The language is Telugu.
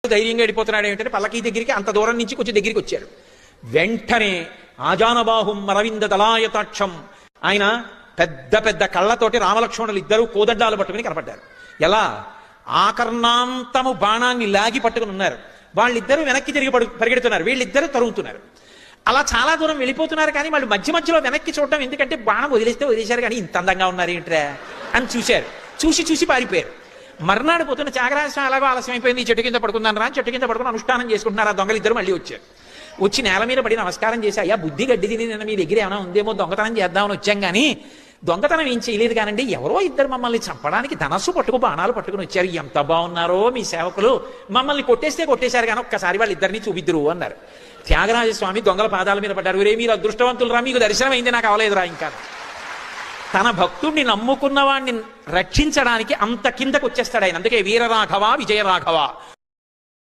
ధైర్యంగా వెళ్ళిపోతున్నాడు ఏమిటంటే పల్లకి దగ్గరికి అంత దూరం నుంచి కొంచెం దగ్గరికి వచ్చాడు. వెంటనే ఆజానబాహుం మరవింద దళాయతాక్షం, ఆయన పెద్ద పెద్ద కళ్ళతోటి రామలక్ష్మణులు ఇద్దరు కోదండాలు పట్టుకుని కనపడ్డారు. ఎలా? ఆకర్ణాంతము బాణాన్ని లాగి పట్టుకుని ఉన్నారు. వాళ్ళిద్దరూ వెనక్కి తిరిగి పరిగెడుతున్నారు, వీళ్ళిద్దరూ తరుగుతున్నారు. అలా చాలా దూరం వెళ్ళిపోతున్నారు. కానీ వాళ్ళు మధ్య మధ్యలో వెనక్కి చూడడం, ఎందుకంటే బాణం వదిలేశారు కానీ ఇంత అందంగా ఉన్నారు ఏంట్రా అని చూశారు. చూసి పారిపోయారు. మర్నాడు పోతున్న త్యాగరాజస్వామి అలాగో ఆలస్యం అయిపోయింది, చెట్టు కింద పడుకున్నాను రా, చెట్టు కింద పడుకుని అనుష్ఠానం చేసుకుంటున్నారు. ఆ దొంగలిద్దరు మళ్ళీ వచ్చారు. వచ్చి నేల మీద పడి నమస్కారం చేసి, అయ్యా బుద్ధి గడ్డి తిని నిన్న మీ దగ్గర ఏమైనా ఉందేమో దొంగతనం చేద్దామని వచ్చాం, కానీ దొంగతనం ఏం చేయలేదు కానండి, ఎవరో ఇద్దరు మమ్మల్ని చంపడానికి ధనస్సు బాణాలు పట్టుకుని వచ్చారు. ఎంత బాగున్నారో మీ సేవకులు, మమ్మల్ని కొట్టేశారు కానీ ఒక్కసారి వాళ్ళిద్దరిని చూపిద్దురు అన్నారు. త్యాగరాజస్వామి దొంగల పాదాల మీద పడ్డారు. రే మీరు అదృష్టవంతులు రా, మీకు దర్శనం అయింది, నాకు అవలేదురా. ఇంకా తన భక్తుడిని నమ్ముకున్న వాడిని రక్షించడానికి అంత కిందకు వచ్చేస్తాడు ఆయన. అందుకే వీరరాఘవ విజయరాఘవ